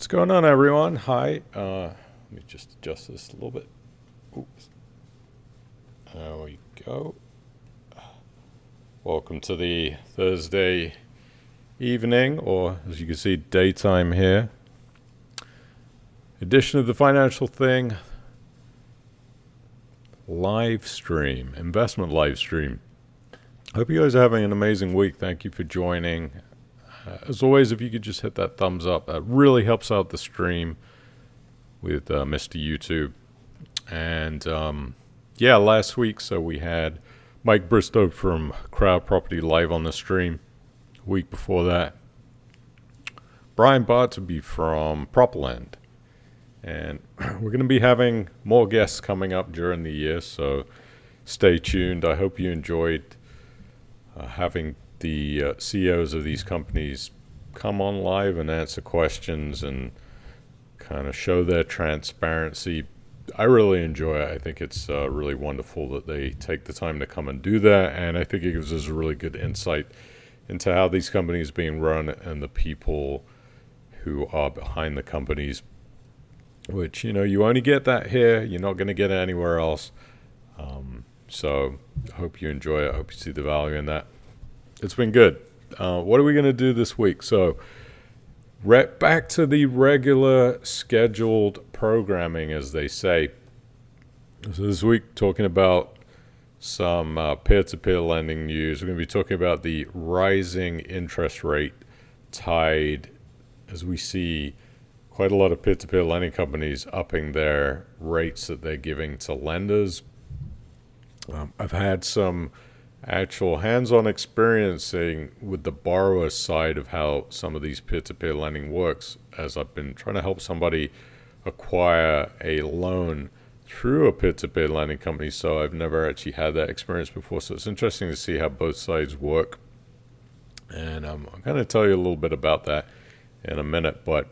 What's going on, everyone? Hi. Let me just adjust this a little bit. Oops. There we go. Welcome to the Thursday evening, or as you can see, daytime here. Edition of the Financial Thing live stream, investment live stream. Hope you guys are having an amazing week. Thank you for joining. As always, if you could just hit that thumbs up, that really helps out the stream with Mr. YouTube. And yeah, last week, so we had Mike Bristow from Crowd Property live on the stream. Week before that, Brian Bartleby from Propland. And we're going to be having more guests coming up during the year, so stay tuned. I hope you enjoyed having the CEOs of these companies come on live and answer questions and kind of show their transparency. I really enjoy it. I think it's really wonderful that they take the time to come and do that, and I think it gives us a really good insight into how these companies are being run and the people who are behind the companies, which, you know, you only get that here. You're not going to get it anywhere else. So I hope you enjoy it. I hope you see the value in that. It's been good. What are we going to do this week? So back to the regular scheduled programming, as they say. So this week, talking about some peer-to-peer lending news. We're going to be talking about the rising interest rate tide as we see quite a lot of peer-to-peer lending companies upping their rates that they're giving to lenders. I've had some actual hands-on experiencing with the borrower side of how some of these peer-to-peer lending works, as I've been trying to help somebody acquire a loan through a peer-to-peer lending company. So I've never actually had that experience before. So it's interesting to see how both sides work. And I'm going to tell you a little bit about that in a minute. But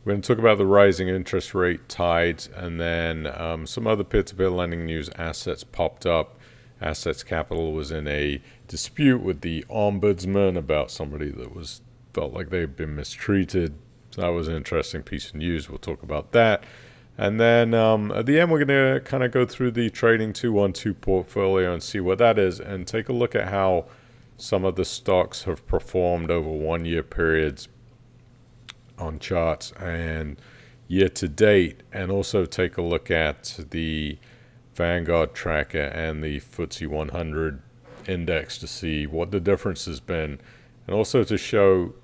we're going to talk about the rising interest rate tides, and then some other peer-to-peer lending news. Assets popped up. Assets Capital was in a dispute with the ombudsman about somebody that felt like they'd been mistreated. So that was an interesting piece of news. We'll talk about that. And then at the end, we're going to kind of go through the Trading 212 portfolio and see what that is, and take a look at how some of the stocks have performed over 1 year periods on charts and year to date, and also take a look at the Vanguard tracker and the FTSE 100 index to see what the difference has been, and also to show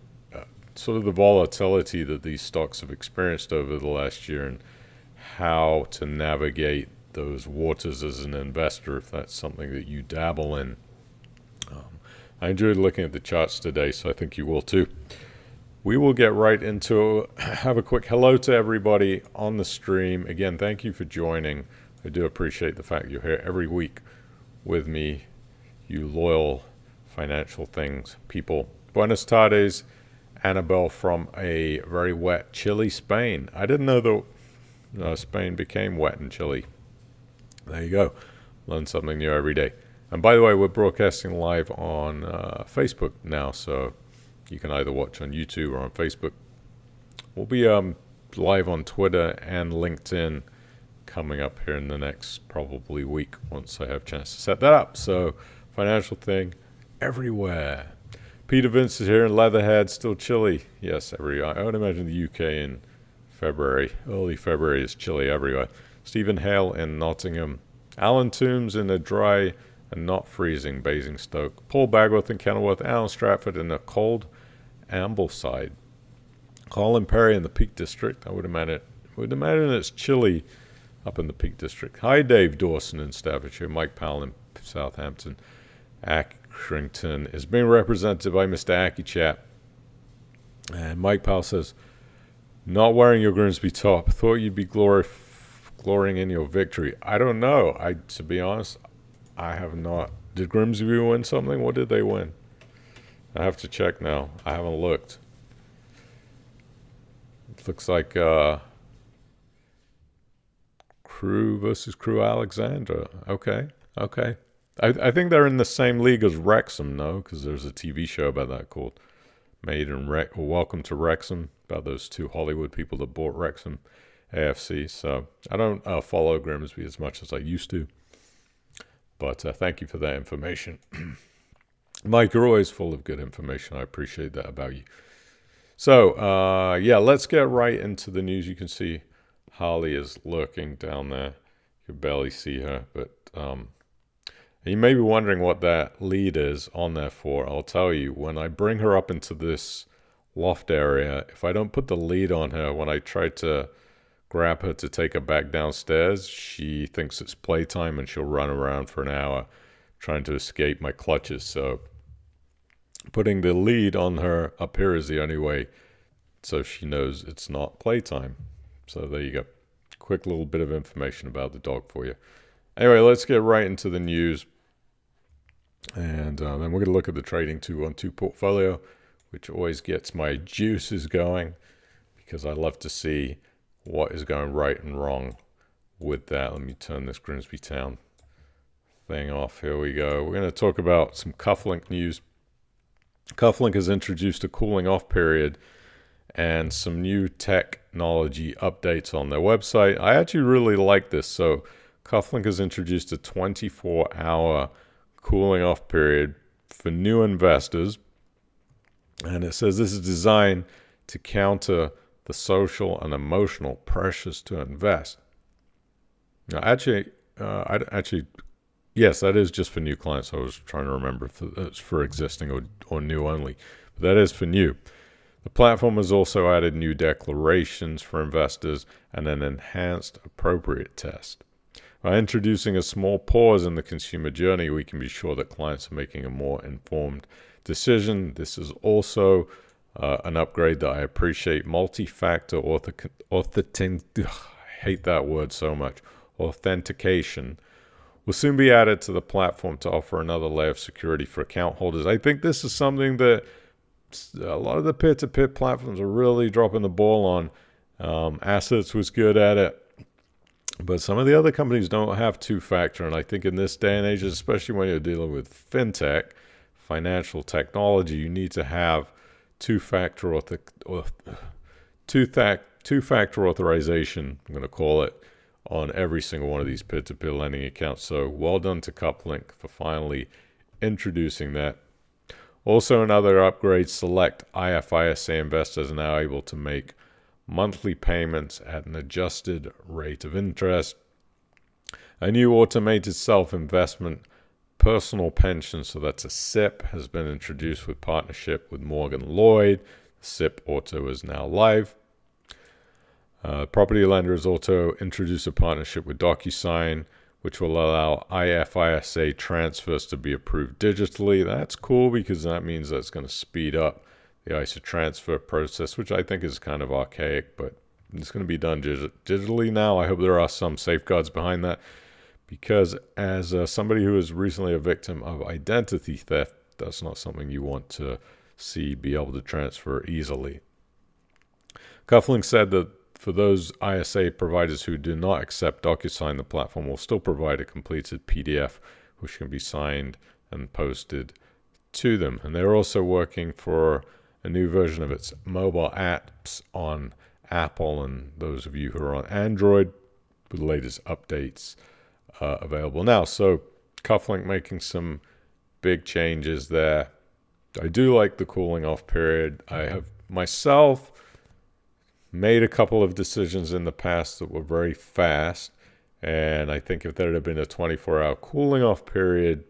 sort of the volatility that these stocks have experienced over the last year and how to navigate those waters as an investor if that's something that you dabble in. I enjoyed looking at the charts today, so I think you will too. We will get right into it. Have a quick hello to everybody on the stream. Again, thank you for joining. I do appreciate the fact you're here every week with me, you loyal Financial Things people. Buenos tardes, Annabelle from a very wet, chilly Spain. I didn't know that Spain became wet and chilly. There you go. Learn something new every day. And by the way, we're broadcasting live on Facebook now, so you can either watch on YouTube or on Facebook. We'll be live on Twitter and LinkedIn coming up here in the next probably week once I have a chance to set that up. So Financial Thing everywhere. Peter Vince is here in Leatherhead, still chilly. Yes, everywhere. I would imagine the UK in February, early February is chilly everywhere. Stephen Hale in Nottingham. Alan Toombs in a dry and not freezing Basingstoke. Paul Bagworth in Kenilworth. Alan Stratford in a cold Ambleside. Colin Perry in the Peak District. I would imagine it's chilly up in the Peak District. Hi, Dave Dawson in Staffordshire. Mike Powell in Southampton. Accrington is being represented by Mr. Akichap. And Mike Powell says, not wearing your Grimsby top. Thought you'd be glorying in your victory. I don't know. To be honest, I have not. Did Grimsby win something? What did they win? I have to check now. I haven't looked. It looks like Crew versus Crew Alexandra. Okay. I think they're in the same league as Wrexham, no? Because there's a TV show about that called or Welcome to Wrexham, about those two Hollywood people that bought Wrexham AFC. So I don't follow Grimsby as much as I used to, but thank you for that information. Mike, you're always full of good information. I appreciate that about you. So, yeah, let's get right into the news. You can see Holly is lurking down there. You can barely see her, but you may be wondering what that lead is on there for. I'll tell you, when I bring her up into this loft area, if I don't put the lead on her, when I try to grab her to take her back downstairs, she thinks it's playtime and she'll run around for an hour trying to escape my clutches. So putting the lead on her up here is the only way so she knows it's not playtime. So there you go. Quick little bit of information about the dog for you. Anyway, let's get right into the news. And then we're going to look at the trading 212 portfolio, which always gets my juices going because I love to see what is going right and wrong with that. Let me turn this Grimsby Town thing off. Here we go. We're going to talk about some Cufflink news. Cufflink has introduced a cooling off period and some new technology updates on their website. I actually really like this. So Cufflink has introduced a 24-hour cooling off period for new investors. And it says this is designed to counter the social and emotional pressures to invest. Now, yes, that is just for new clients. I was trying to remember if it's for existing or new only. But that is for new. The platform has also added new declarations for investors and an enhanced appropriate test. By introducing a small pause in the consumer journey, we can be sure that clients are making a more informed decision. This is also an upgrade that I appreciate. Multi-factor authentication will soon be added to the platform to offer another layer of security for account holders. I think this is something that a lot of the peer-to-peer platforms are really dropping the ball on. Assets was good at it, but some of the other companies don't have two-factor, and I think in this day and age, especially when you're dealing with fintech, financial technology, you need to have two-factor authorization, I'm going to call it, on every single one of these peer-to-peer lending accounts. So well done to Cufflink for finally introducing that. Also, another upgrade, select IFISA investors are now able to make monthly payments at an adjusted rate of interest. A new automated self-investment personal pension, so that's a SIP, has been introduced with partnership with Morgan Lloyd. The SIP Auto is now live. Property lender has also introduced a partnership with DocuSign, which will allow IFISA transfers to be approved digitally. That's cool because that means that's going to speed up the ISA transfer process, which I think is kind of archaic, but it's going to be done digitally now. I hope there are some safeguards behind that because as somebody who is recently a victim of identity theft, that's not something you want to see be able to transfer easily. Cufflink said that for those ISA providers who do not accept DocuSign, the platform will still provide a completed PDF which can be signed and posted to them. And they're also working for a new version of its mobile apps on Apple and those of you who are on Android with the latest updates available now. So Cufflink making some big changes there. I do like the cooling off period. I have myself made a couple of decisions in the past that were very fast, and I think if there had been a 24-hour cooling off period,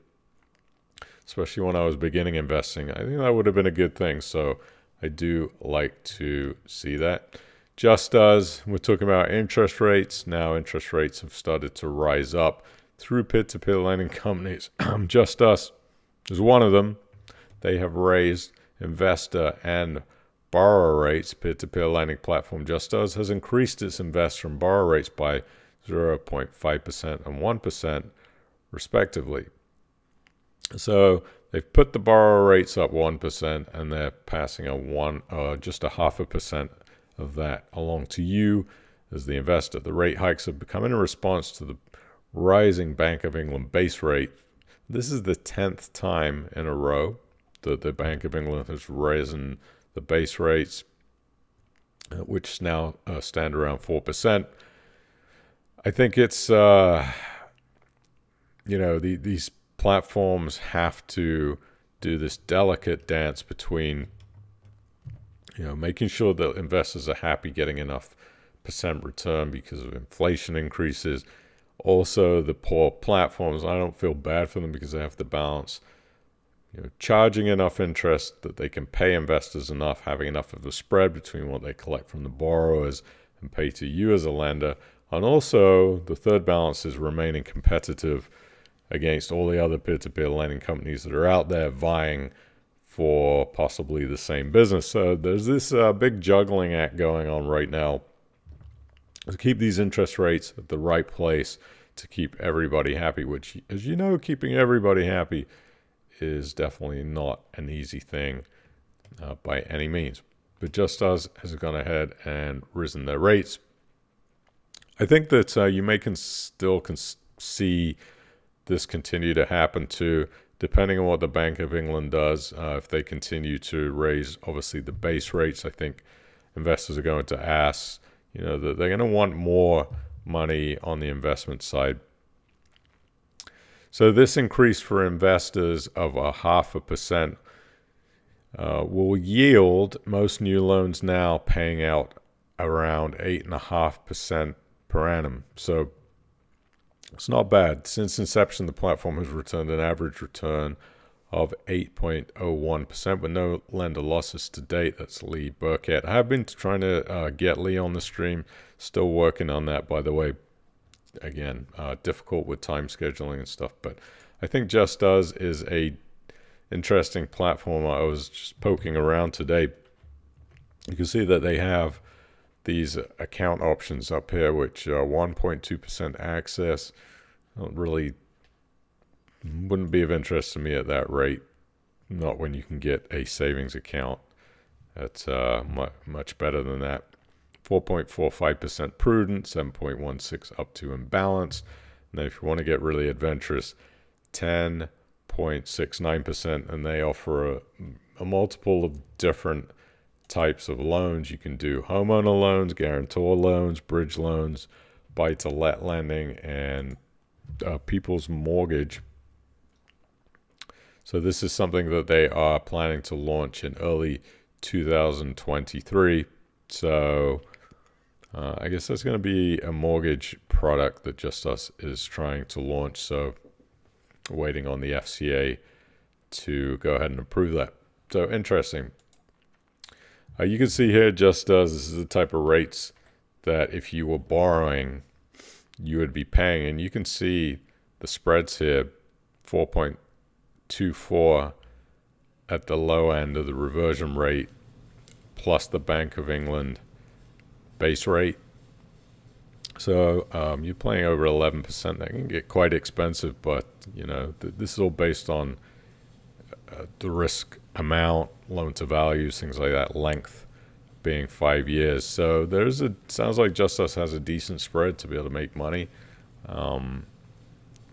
especially when I was beginning investing, I think that would have been a good thing. So I do like to see that. Just as we're talking about interest rates, now interest rates have started to rise up through peer-to-peer lending companies. Just Us is one of them. They have raised investor and borrower rates. Peer-to-peer lending platform Just Us has increased its investor and borrower rates by 0.5% and 1% respectively. So they've put the borrower rates up 1% and they're passing just a 0.5% of that along to you as the investor. The rate hikes have come in response to the rising Bank of England base rate. This is the 10th time in a row that the Bank of England has risen the base rates, which now stand around 4%. I think it's, these platforms have to do this delicate dance between, making sure that investors are happy getting enough percent return because of inflation increases. Also, the poor platforms, I don't feel bad for them because they have to balance, charging enough interest that they can pay investors enough, having enough of a spread between what they collect from the borrowers and pay to you as a lender. And also, the third balance is remaining competitive against all the other peer-to-peer lending companies that are out there vying for possibly the same business. So there's this big juggling act going on right now to keep these interest rates at the right place to keep everybody happy, which, as you know, keeping everybody happy is definitely not an easy thing by any means. But Just Us has gone ahead and risen their rates. I think that you may still see this continue to happen too, depending on what the Bank of England does. If they continue to raise, obviously, the base rates, I think investors are going to ask, that they're going to want more money on the investment side. So this increase for investors of 0.5% will yield most new loans now paying out around 8.5% per annum. So it's not bad. Since inception, the platform has returned an average return of 8.01% with no lender losses to date. That's Lee Burkett. I have been trying to get Lee on the stream. Still working on that, by the way. Again, difficult with time scheduling and stuff, but I think Just Us is a interesting platform. I was just poking around today. You can see that they have these account options up here, which 1.2% access. Wouldn't be of interest to me at that rate. Not when you can get a savings account that's much better than that. 4.45% prudent, 7.16 up to imbalance. And then if you want to get really adventurous, 10.69%, and they offer a multiple of different types of loans. You can do homeowner loans, guarantor loans, bridge loans, buy-to-let lending, and people's mortgage. So this is something that they are planning to launch in early 2023. So I guess that's going to be a mortgage product that Just Us is trying to launch. So waiting on the FCA to go ahead and approve that. So interesting. You can see here, Just Us, this is the type of rates that if you were borrowing, you would be paying. And you can see the spreads here, 4.24 at the low end of the reversion rate, plus the Bank of England base rate. So you're paying over 11%. That can get quite expensive, but this is all based on the risk amount, loan to values, things like that, length being 5 years. So sounds like Just Us has a decent spread to be able to make money.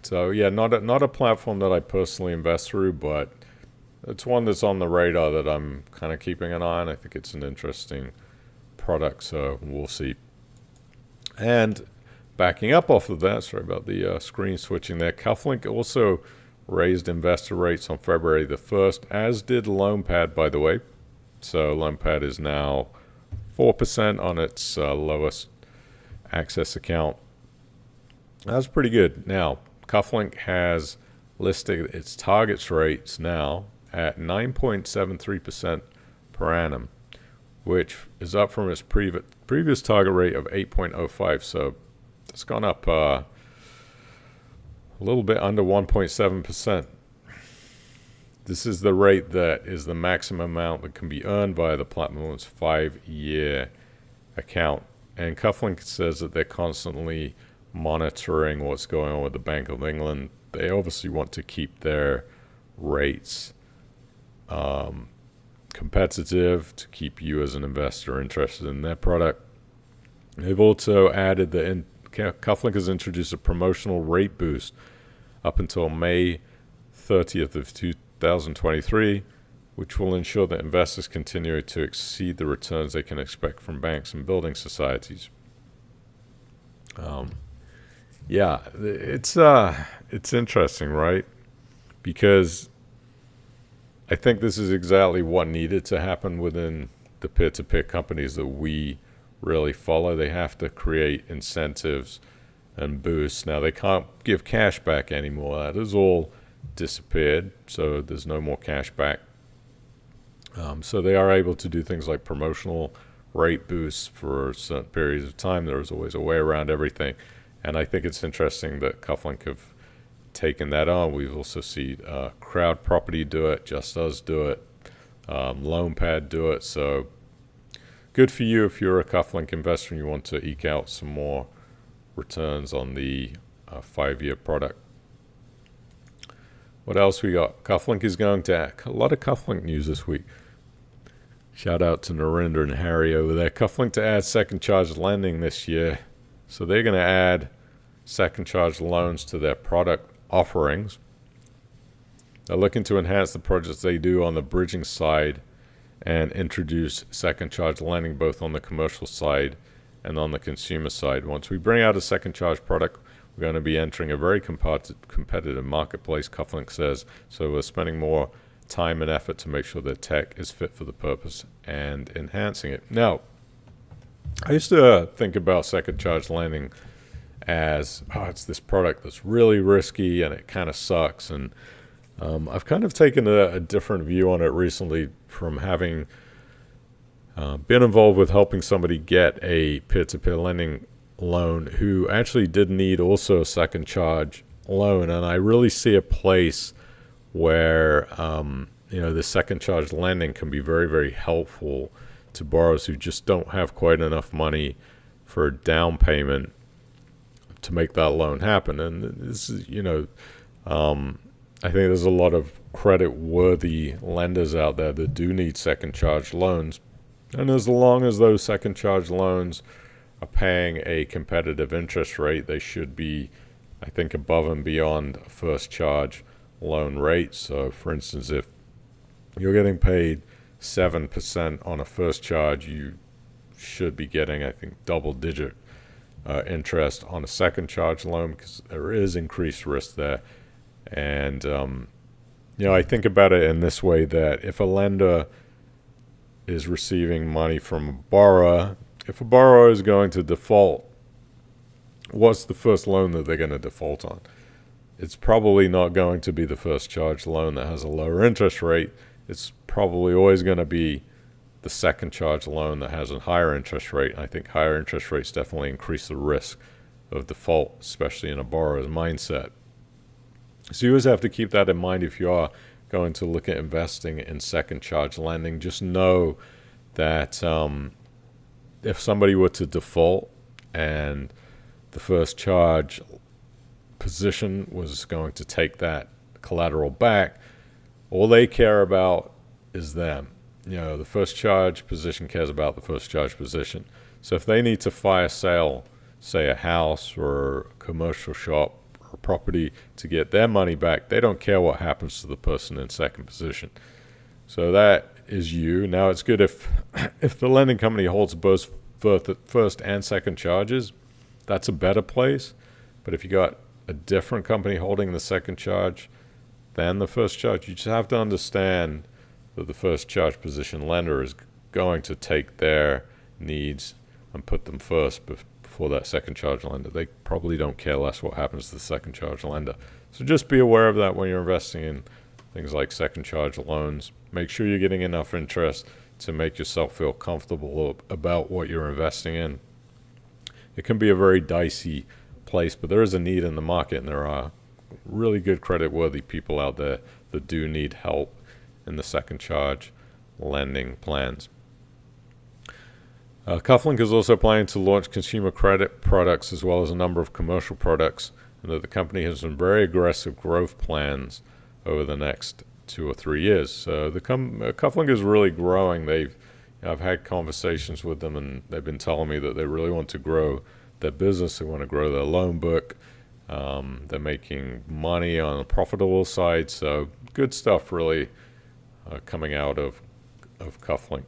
So yeah, not a platform that I personally invest through, but it's one that's on the radar that I'm kind of keeping an eye on. I think it's an interesting product, so we'll see. And backing up off of that, sorry about the screen switching there, Cufflink also raised investor rates on February the 1st, as did LoanPad, by the way. So LoanPad is now 4% on its lowest access account. That's pretty good. Now, Cufflink has listed its targets rates now at 9.73% per annum, which is up from its previous target rate of 8.05. So it's gone up a little bit under 1.7%. This is the rate that is the maximum amount that can be earned via the platform's 5-year account. And Cufflink says that they're constantly monitoring what's going on with the Bank of England. They obviously want to keep their rates competitive to keep you as an investor interested in their product. They've also added Cufflink has introduced a promotional rate boost up until May 30th of 2023 which will ensure that investors continue to exceed the returns they can expect from banks and building societies. Yeah, it's interesting, right? Because I think this is exactly what needed to happen within the peer-to-peer companies that we really follow. They have to create incentives and boosts. Now, they can't give cash back anymore. That has all disappeared, so there's no more cash back. So they are able to do things like promotional rate boosts for certain periods of time. There's always a way around everything. And I think it's interesting that Cufflink have taken that on. We've also seen Crowd Property do it, Just Us do it, LoanPad do it. So good for you if you're a Cufflink investor and you want to eke out some more returns on the 5-year product. What else we got? Cufflink is going to add a lot of Cufflink news this week. Shout out to Narinder and Harry over there. Cufflink to add second charge lending this year. So they're going to add second charge loans to their product offerings. They're looking to enhance the projects they do on the bridging side and introduce second charge lending both on the commercial side and on the consumer side. Once we bring out a second charge product, we're going to be entering a very competitive marketplace, Cufflink says. So we're spending more time and effort to make sure that tech is fit for the purpose and enhancing it. Now, I used to think about second charge lending as, it's this product that's really risky and it kind of sucks. And I've kind of taken a different view on it recently from having been involved with helping somebody get a peer-to-peer lending loan who actually did need also a second charge loan. And I really see a place where the second charge lending can be very, very helpful to borrowers who just don't have quite enough money for a down payment to make that loan happen. And this is, I think there's a lot of credit-worthy lenders out there that do need second charge loans. And as long as those second charge loans are paying a competitive interest rate, they should be, I think, above and beyond a first charge loan rate. So, for instance, if you're getting paid 7% on a first charge, you should be getting, I think, double-digit interest on a second charge loan because there is increased risk there. And, I think about it in this way, that if a lender is receiving money from a borrower, if a borrower is going to default, what's the first loan that they're going to default on? It's probably not going to be the first charge loan that has a lower interest rate. It's probably always going to be the second charge loan that has a higher interest rate. I think higher interest rates definitely increase the risk of default, especially in a borrower's mindset. So you always have to keep that in mind if you are going to look at investing in second charge lending. Just know that if somebody were to default and the first charge position was going to take that collateral back, all they care about is them. The first charge position cares about the first charge position. So if they need to fire sale, say a house or a commercial shop or property to get their money back, they don't care what happens to the person in second position. So that is you. Now it's good if the lending company holds both first and second charges, that's a better place. But if you got a different company holding the second charge than the first charge, you just have to understand that the first charge position lender is going to take their needs and put them first before that second charge lender. They probably don't care less what happens to the second charge lender. So just be aware of that when you're investing in things like second charge loans. Make sure you're getting enough interest to make yourself feel comfortable about what you're investing in. It can be a very dicey place, but there is a need in the market, and there are really good credit-worthy people out there that do need help in the second charge lending plans. Cufflink is also planning to launch consumer credit products as well as a number of commercial products, and that the company has some very aggressive growth plans over the next 2 or 3 years. So the Cufflink is really growing. I've had conversations with them, and they've been telling me that they really want to grow their business. They want to grow their loan book. They're making money on the profitable side. So good stuff, really. coming out of Cufflink.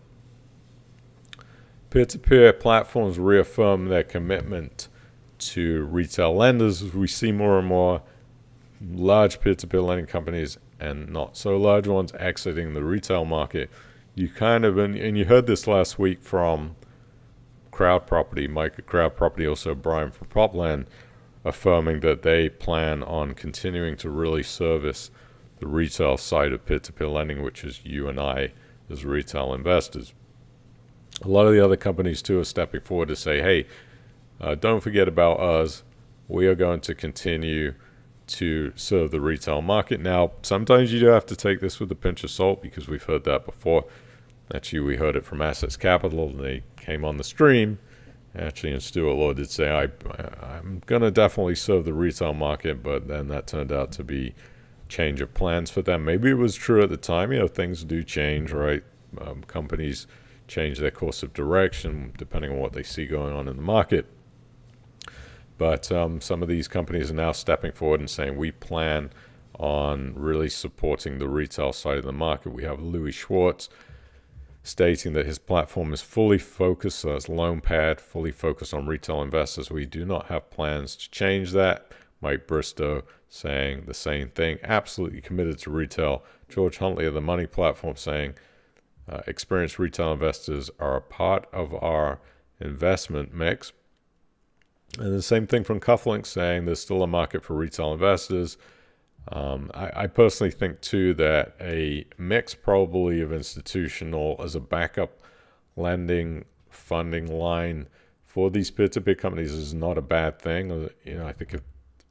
Peer-to-peer platforms reaffirm their commitment to retail lenders as we see more and more large peer-to-peer lending companies and not so large ones exiting the retail market. You kind of, and you heard this last week from Crowd Property, Mike at Crowd Property, also Brian from Propland, affirming that they plan on continuing to really service the retail side of peer-to-peer lending, which is you and I as retail investors. A lot of the other companies too are stepping forward to say, hey, don't forget about us. We are going to continue to serve the retail market. Now, sometimes you do have to take this with a pinch of salt because we've heard that before. Actually, we heard it from Assets Capital. They came on the stream. Actually, and Stuart Law did say, I'm going to definitely serve the retail market, but then that turned out to be change of plans for them. Maybe it was true at the time. Things do change, right? Companies change their course of direction depending on what they see going on in the market. But some of these companies are now stepping forward and saying, we plan on really supporting the retail side of the market. We have Louis Schwartz stating that his platform is fully focused, so that's LoanPad, fully focused on retail investors. We do not have plans to change that. Mike Bristow saying the same thing, absolutely committed to retail. George Huntley of the Money Platform saying, experienced retail investors are a part of our investment mix. And the same thing from Cufflink saying there's still a market for retail investors. I personally think too that a mix probably of institutional as a backup lending funding line for these peer-to-peer companies is not a bad thing. I think if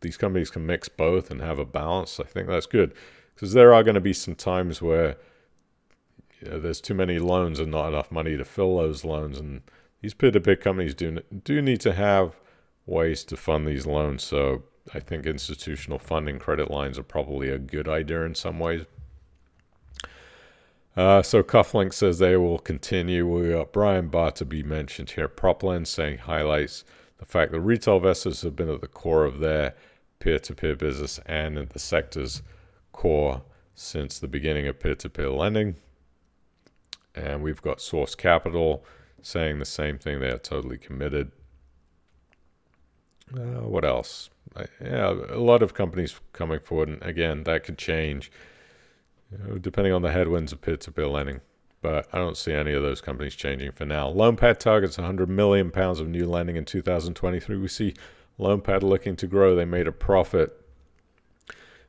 these companies can mix both and have a balance, I think that's good, because there are going to be some times where there's too many loans and not enough money to fill those loans, and these peer-to-peer companies do need to have ways to fund these loans. So I think institutional funding credit lines are probably a good idea in some ways. So Cufflink says they will continue. We got Brian Bartleby mentioned here. Propland saying highlights the fact that retail investors have been at the core of their peer-to-peer business and at the sector's core since the beginning of peer-to-peer lending. And we've got Source Capital saying the same thing. They are totally committed. What else? A lot of companies coming forward, and again, that could change depending on the headwinds of peer-to-peer lending. But I don't see any of those companies changing for now. LoanPad targets £100 million of new lending in 2023. We see LoanPad looking to grow. They made a profit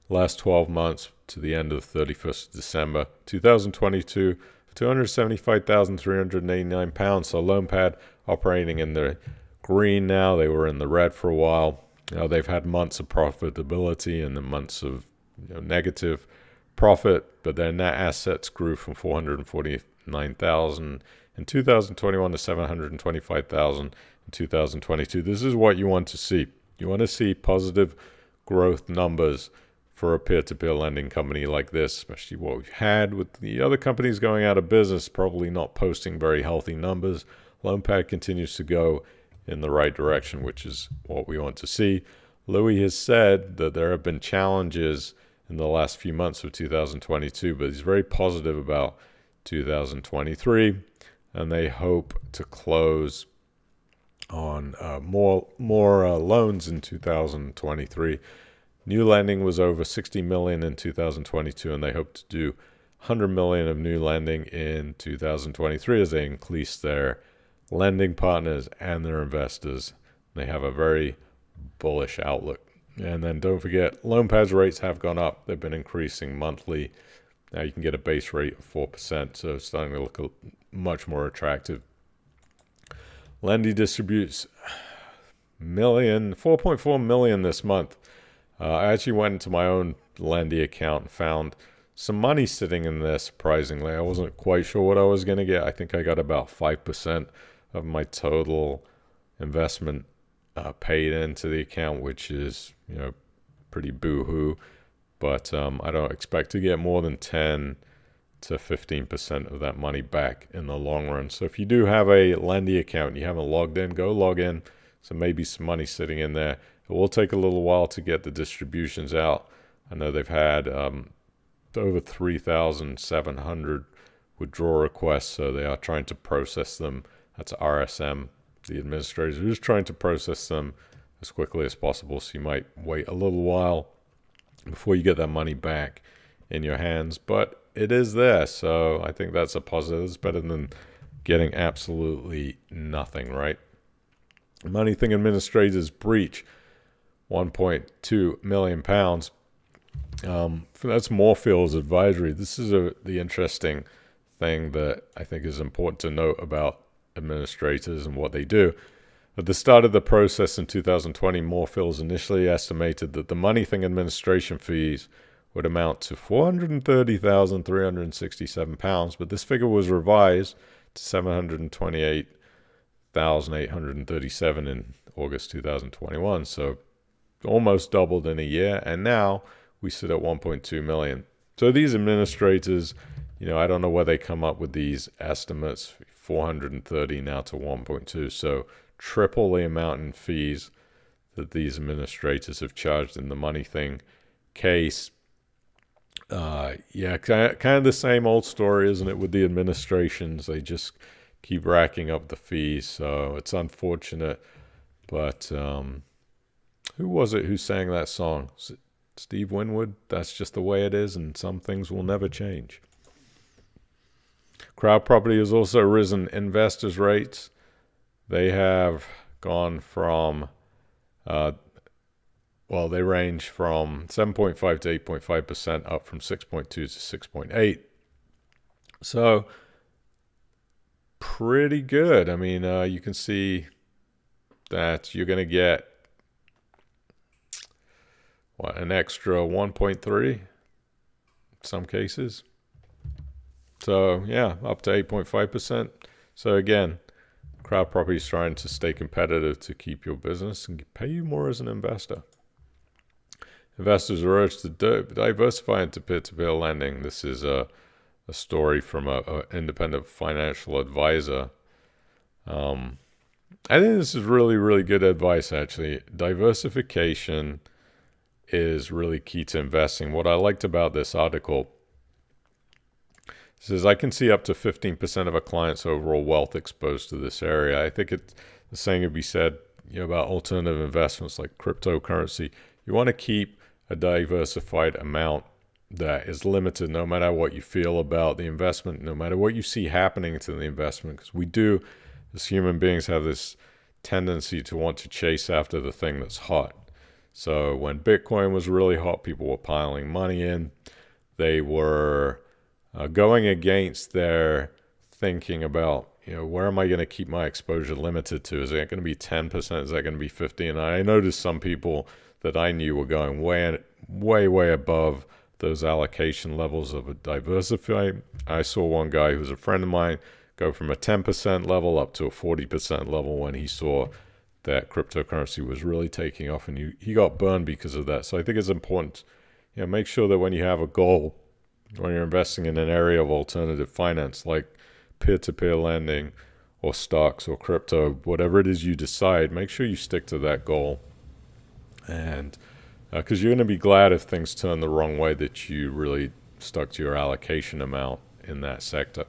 last 12 months to the end of the 31st of December 2022. £275,389. So LoanPad operating in the green now. They were in the red for a while. They've had months of profitability and the months of negative profit, but their net assets grew from 449,000 in 2021 to 725,000 in 2022. This is what you want to see. You want to see positive growth numbers for a peer-to-peer lending company like this, especially what we've had with the other companies going out of business, probably not posting very healthy numbers. LoanPad continues to go in the right direction, which is what we want to see. Louis has said that there have been challenges in the last few months of 2022, but he's very positive about 2023, and they hope to close on more loans in 2023. New lending was over 60 million in 2022, and they hope to do 100 million of new lending in 2023 as they increase their lending partners and their investors. They have a very bullish outlook. And then don't forget, LoanPad's rates have gone up. They've been increasing monthly. Now you can get a base rate of 4%, so it's starting to look much more attractive. Lendy distributes 4.4 million this month. I actually went into my own Lendy account and found some money sitting in there, surprisingly. I wasn't quite sure what I was going to get. I think I got about 5% of my total investment paid into the account, which is, pretty boo-hoo. But I don't expect to get more than 10 to 15% of that money back in the long run. So if you do have a Lendy account and you haven't logged in, go log in. So maybe some money sitting in there. It will take a little while to get the distributions out. I know they've had over 3,700 withdrawal requests, so they are trying to process them. That's RSM. The administrators are just trying to process them as quickly as possible, so you might wait a little while before you get that money back in your hands, but it is there, so I think that's a positive. It's better than getting absolutely nothing, right? Money Thing administrators breach £1.2 million. That's Moorfield's advisory. This is the interesting thing that I think is important to note about administrators and what they do. At the start of the process in 2020, Moorfields initially estimated that the Money Thing administration fees would amount to £430,367, but this figure was revised to $728,837 in August 2021. So almost doubled in a year, and now we sit at 1.2 million. So these administrators, I don't know where they come up with these estimates, 430 now to 1.2. So triple the amount in fees that these administrators have charged in the Money Thing case. Kind of the same old story, isn't it, with the administrations? They just keep racking up the fees, so it's unfortunate. But who was it who sang that song? Steve Winwood? That's just the way it is, and some things will never change. Crowd Property has also risen investors' rates. They have gone from they range from 7.5 to 8.5%, up from 6.2 to 6.8. So pretty good. I mean, you can see that you're going to get an extra 1.3 in some cases. So yeah, up to 8.5%. So again, Crowd Property is trying to stay competitive to keep your business and pay you more as an investor. Investors are urged to diversify into peer-to-peer lending. This is a story from an independent financial advisor. I think this is really, really good advice, actually. Diversification is really key to investing. What I liked about this article says, I can see up to 15% of a client's overall wealth exposed to this area. I think the same could be said about alternative investments like cryptocurrency. You want to keep a diversified amount that is limited, no matter what you feel about the investment, no matter what you see happening to the investment, because we do, as human beings, have this tendency to want to chase after the thing that's hot. So when Bitcoin was really hot, people were piling money in. They were going against their thinking about, where am I going to keep my exposure limited to? Is it going to be 10%? Is that going to be 50%? And I noticed some people that I knew were going way above those allocation levels of a diversify. I saw one guy who was a friend of mine go from a 10% level up to a 40% level when he saw that cryptocurrency was really taking off, and he got burned because of that. So I think it's important, make sure that when you have a goal, when you're investing in an area of alternative finance like peer-to-peer lending or stocks or crypto, whatever it is you decide, make sure you stick to that goal. And because you're going to be glad if things turn the wrong way that you really stuck to your allocation amount in that sector.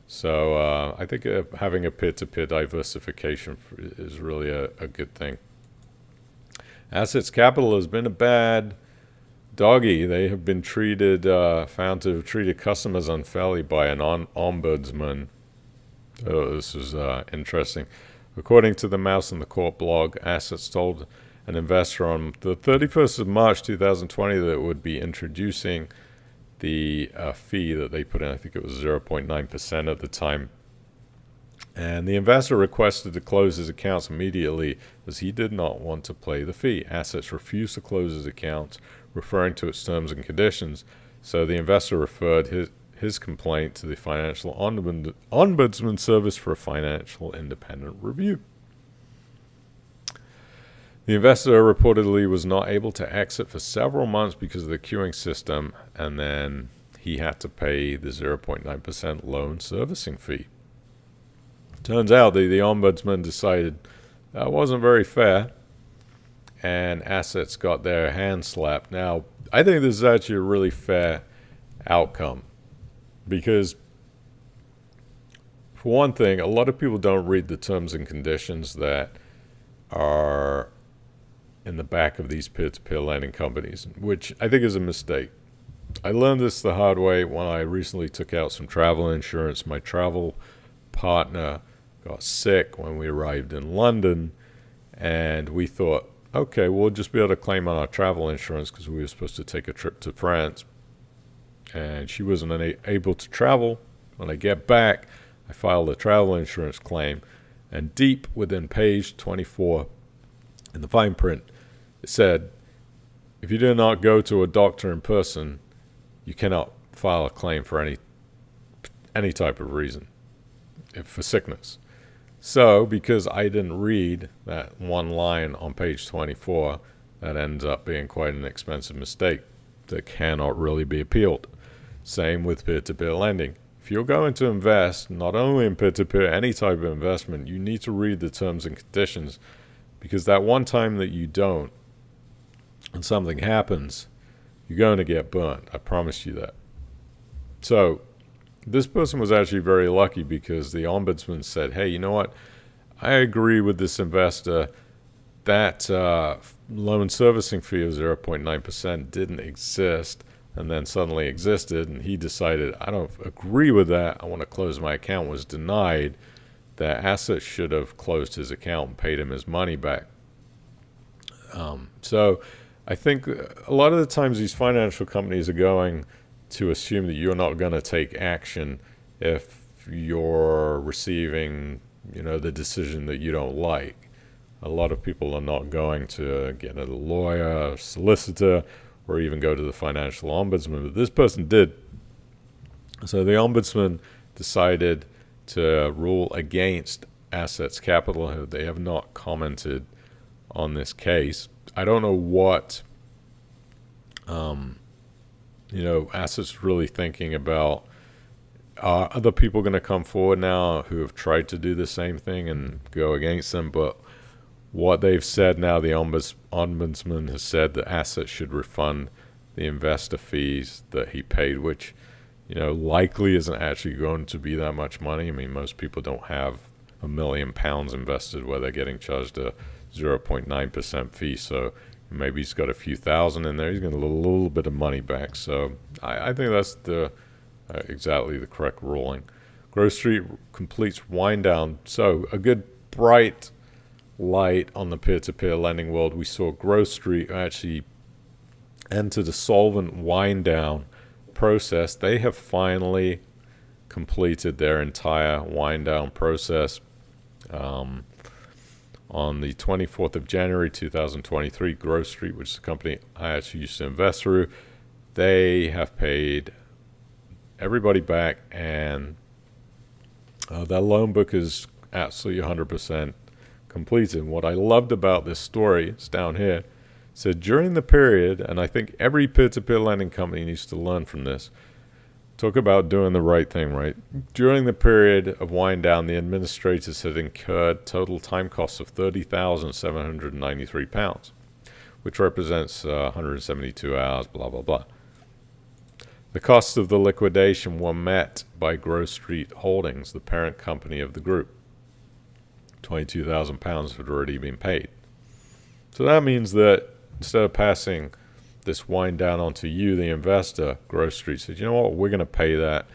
So I think having a peer-to-peer diversification is really a good thing. Assets Capital has been a bad doggy. They have been found to have treated customers unfairly by an ombudsman. Oh, this is interesting. According to the Mouse and the Court blog, Assets told an investor on the 31st of March 2020 that it would be introducing the fee that they put in. I think it was 0.9% at the time. And the investor requested to close his accounts immediately as he did not want to pay the fee. Assets refused to close his accounts, referring to its terms and conditions. So the investor referred his complaint to the Financial Ombudsman Service for a financial independent review. The investor reportedly was not able to exit for several months because of the queuing system, and then he had to pay the 0.9% loan servicing fee. Turns out the ombudsman decided that wasn't very fair, and assets got their hand slapped. Now, I think this is actually a really fair outcome because, for one thing, a lot of people don't read the terms and conditions that are in the back of these peer-to-peer lending companies, which I think is a mistake. I learned this the hard way when I recently took out some travel insurance. My travel partner got sick when we arrived in London, and we thought, okay, we'll just be able to claim on our travel insurance because we were supposed to take a trip to France, and she wasn't able to travel. When I get back, I filed a travel insurance claim, and deep within page 24 in the fine print, it said, if you do not go to a doctor in person, you cannot file a claim for any type of reason, for sickness. So, because I didn't read that one line on page 24, that ends up being quite an expensive mistake that cannot really be appealed. Same with peer-to-peer lending. If you're going to invest, not only in peer-to-peer, any type of investment, you need to read the terms and conditions, because that one time that you don't, and something happens, you're going to get burnt. I promise you that. So this person was actually very lucky because the ombudsman said, hey, you know what? I agree with this investor that loan servicing fee of 0.9% didn't exist and then suddenly existed, and he decided, I don't agree with that. I want to close my account. Was denied. That asset should have closed his account and paid him his money back. So I think a lot of the times these financial companies are going to assume that you're not going to take action if you're receiving, the decision that you don't like. A lot of people are not going to get a lawyer, a solicitor, or even go to the financial ombudsman, but this person did. So the ombudsman decided to rule against Assets Capital. They have not commented on this case. I don't know what Assets really thinking about. Are other people going to come forward now who have tried to do the same thing and go against them? But what they've said now, the ombudsman has said that Assets should refund the investor fees that he paid, which likely isn't actually going to be that much money. I mean, most people don't have £1 million invested where they're getting charged a 0.9% fee. So maybe he's got a few thousand in there. He's going to get a little bit of money back. So I think that's exactly the correct ruling. Grove Street completes wind down. So a good bright light on the peer-to-peer lending world. We saw Grove Street actually enter the solvent wind down process. They have finally completed their entire wind down process. On the 24th of January 2023, Grove Street, which is a company I actually used to invest through, they have paid everybody back, and that loan book is absolutely 100% completed. What I loved about this story, it's down here, said during the period, and I think every peer-to-peer lending company needs to learn from this, talk about doing the right thing, right? During the period of wind down, the administrators had incurred total time costs of £30,793, which represents 172 hours, blah, blah, blah. The costs of the liquidation were met by Grove Street Holdings, the parent company of the group. £22,000 had already been paid. So that means that instead of passing this wind down onto you, the investor, Grove Street said, you know what, we're going to pay that,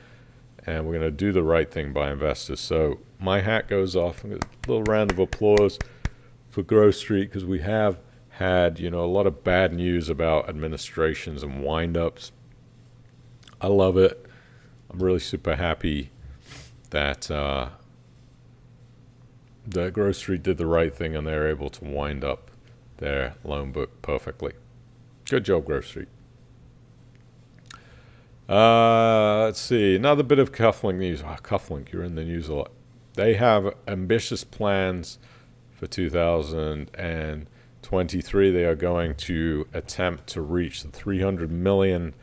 and we're going to do the right thing by investors. So my hat goes off. A little round of applause for Grove Street, because we have had, a lot of bad news about administrations and wind-ups. I love it. I'm really super happy that that Grove Street did the right thing and they're able to wind up their loan book perfectly. Good job, Grove Street. Let's see. Another bit of Cufflink news. Cufflink, you're in the news a lot. They have ambitious plans for 2023. They are going to attempt to reach the £300 million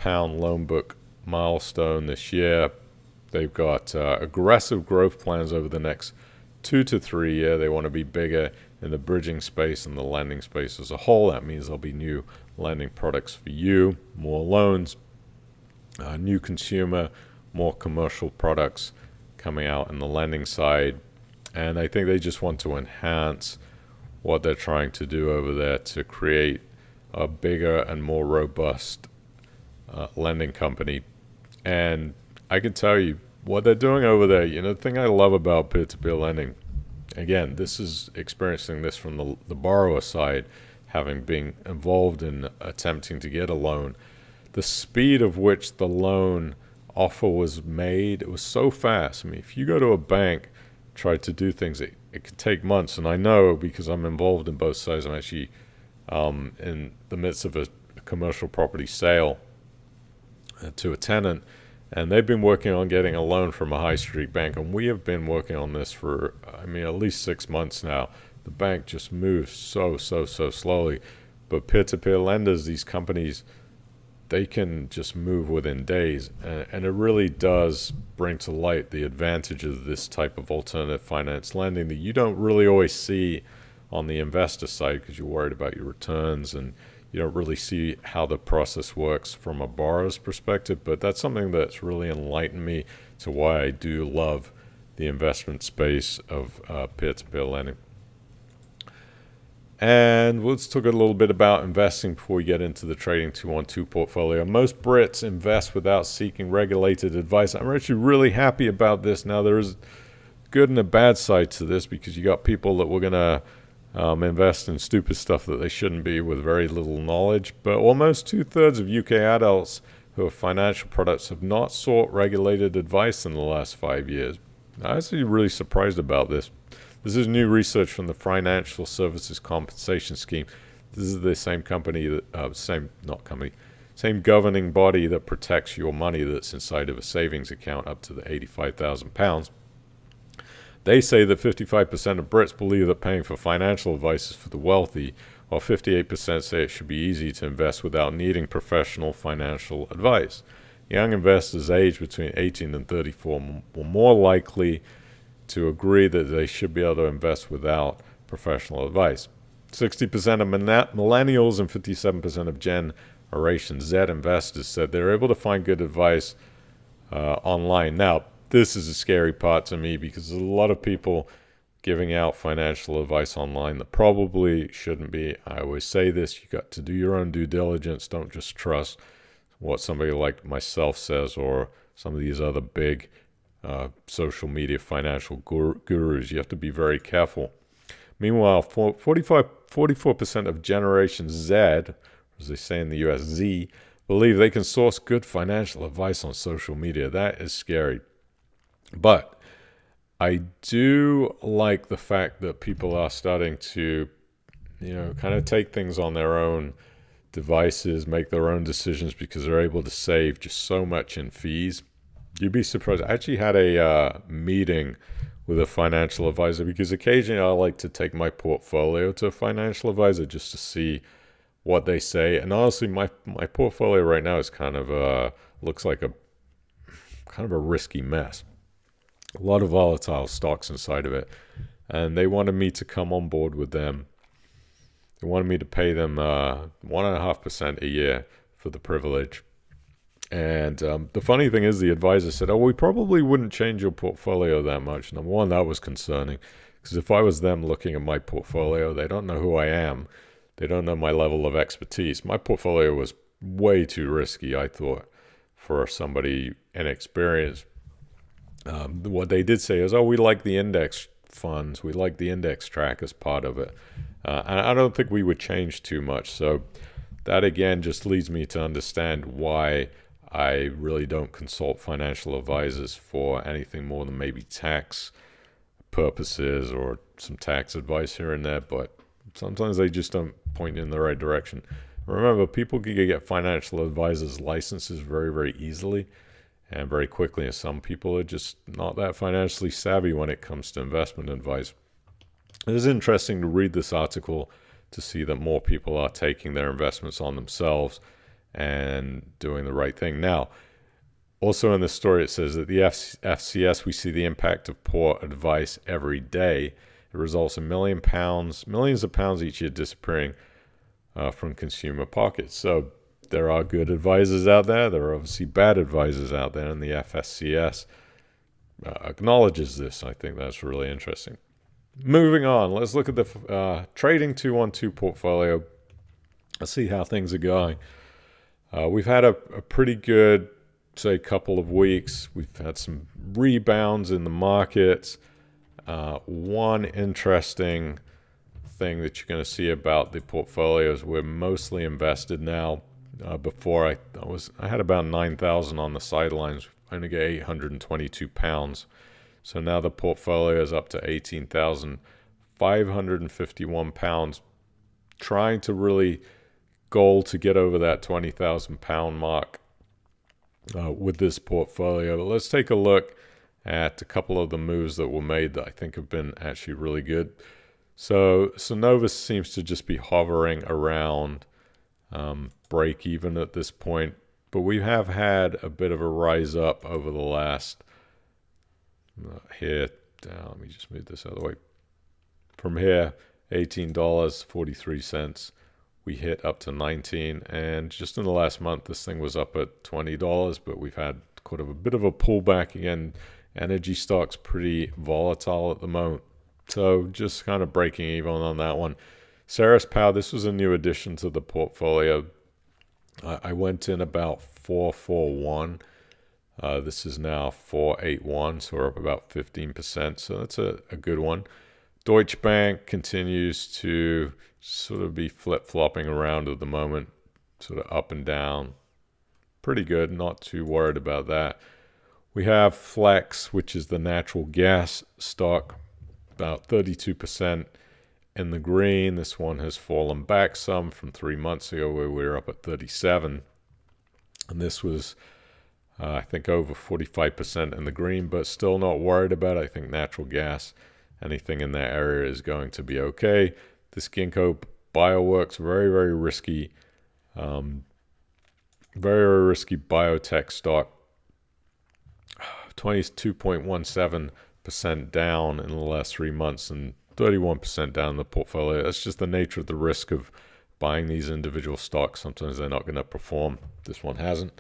loan book milestone this year. They've got aggressive growth plans over the next 2 to 3 years. They want to be bigger in the bridging space and the lending space as a whole. That means there'll be new lending products for you, more loans, new consumer, more commercial products coming out in the lending side. And I think they just want to enhance what they're trying to do over there to create a bigger and more robust lending company. And I can tell you what they're doing over there. The thing I love about peer-to-peer lending, again, this is experiencing this from the borrower side, having been involved in attempting to get a loan. The speed of which the loan offer was made, it was so fast. I mean, if you go to a bank, try to do things, it could take months. And I know because I'm involved in both sides. I'm actually in the midst of a commercial property sale to a tenant, and they've been working on getting a loan from a high street bank, and we have been working on this for, at least 6 months now. The bank just moves so slowly. But peer-to-peer lenders, these companies, they can just move within days. And it really does bring to light the advantage of this type of alternative finance lending that you don't really always see on the investor side because you're worried about your returns and you don't really see how the process works from a borrower's perspective. But that's something that's really enlightened me to why I do love the investment space of peer-to-peer lending. And let's talk a little bit about investing before we get into the trading 212 portfolio. Most Brits invest without seeking regulated advice. I'm actually really happy about this. Now, there is a good and a bad side to this because you got people that were going to invest in stupid stuff that they shouldn't be with very little knowledge. But almost 2/3 of UK adults who have financial products have not sought regulated advice in the last 5 years. I'm actually really surprised about this. This is new research from the Financial Services Compensation Scheme. This is the same company that, same governing body that protects your money that's inside of a savings account up to the £85,000. They say that 55% of Brits believe that paying for financial advice is for the wealthy, while 58% say it should be easy to invest without needing professional financial advice. Young investors aged between 18 and 34 were more likely to agree that they should be able to invest without professional advice. 60% of millennials and 57% of Generation Z investors said they're able to find good advice online. Now, this is a scary part to me because there's a lot of people giving out financial advice online that probably shouldn't be. I always say this, you got to do your own due diligence. Don't just trust what somebody like myself says or some of these other big social media financial gurus. You have to be very careful. Meanwhile, 44% of Generation Z, as they say in the US, Z, believe they can source good financial advice on social media. That is scary. But I do like the fact that people are starting to, kind of take things on their own devices, make their own decisions because they're able to save just so much in fees. You'd be surprised. I actually had a meeting with a financial advisor because occasionally I like to take my portfolio to a financial advisor just to see what they say. And honestly, my portfolio right now is kind of looks like a risky mess. A lot of volatile stocks inside of it. And they wanted me to come on board with them. They wanted me to pay them 1.5% a year for the privilege. And the funny thing is the advisor said, we probably wouldn't change your portfolio that much. Number one, that was concerning. Because if I was them looking at my portfolio, they don't know who I am. They don't know my level of expertise. My portfolio was way too risky, I thought, for somebody inexperienced. What they did say is, we like the index funds. We like the index track as part of it. And I don't think we would change too much. So that, again, just leads me to understand why I really don't consult financial advisors for anything more than maybe tax purposes or some tax advice here and there. But sometimes they just don't point in the right direction. Remember, people can get financial advisors' licenses very, very easily and very quickly. And some people are just not that financially savvy when it comes to investment advice. It is interesting to read this article to see that more people are taking their investments on themselves and doing the right thing. Now, also in this story, it says that the FCS, we see the impact of poor advice every day. It It results in millions of pounds each year disappearing from consumer pockets. So there are good advisors out there. There are obviously bad advisors out there, and the FSCS acknowledges this. I think that's really interesting. Moving on, let's look at the trading 212 portfolio. Let's see how things are going. We've had a pretty good, say, couple of weeks. We've had some rebounds in the markets. One interesting thing that you're going to see about the portfolio is we're mostly invested now. Before I had about 9,000 on the sidelines. I only get 822 pounds. So now the portfolio is up to 18,551 pounds. Trying to really goal to get over that 20,000 pound mark with this portfolio. But let's take a look at a couple of the moves that were made that I think have been actually really good. So Synovus seems to just be hovering around break even at this point, but we have had a bit of a rise up over the last here. Let me just move this out of the way. From here, $18.43. We hit up to 19, and just in the last month, this thing was up at $20. But we've had kind of a bit of a pullback again. Energy stocks pretty volatile at the moment, so just kind of breaking even on that one. Ceres Power, this was a new addition to the portfolio. I went in about 441. This is now 481, so we're up about 15%. So that's a good one. Deutsche Bank continues to sort of be flip-flopping around at the moment, sort of up and down. Pretty good, not too worried about that. We have Flex, which is the natural gas stock, about 32% in the green. This one has fallen back some from 3 months ago where we were up at 37. And this was, I think, over 45% in the green, but still not worried about it. I think natural gas, anything in that area is going to be okay. This Ginkgo Bioworks, very, very risky, very, very risky biotech stock. 22.17% down in the last 3 months and 31% down in the portfolio. That's just the nature of the risk of buying these individual stocks. Sometimes they're not going to perform. This one hasn't.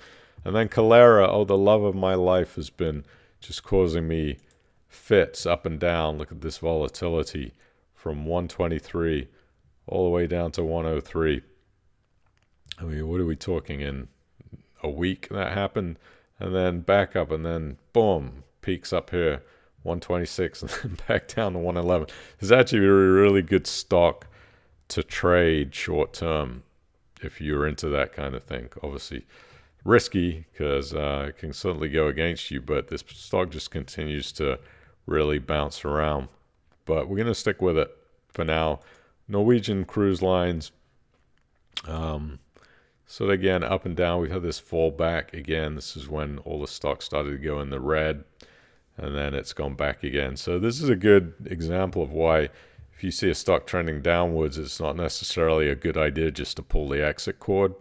And then Calera, the love of my life, has been just causing me fits up and down. Look at this volatility from 123 all the way down to 103. I mean, what are we talking, in a week that happened? And then back up, and then boom, peaks up here, 126, and then back down to 111. It's actually a really good stock to trade short term if you're into that kind of thing. Obviously risky because it can certainly go against you, but this stock just continues to really bounce around. But we're going to stick with it for now. Norwegian Cruise Lines, so again, up and down. We've had this fall back again. This is when all the stocks started to go in the red, and then it's gone back again. So this is a good example of why if you see a stock trending downwards, it's not necessarily a good idea just to pull the exit cord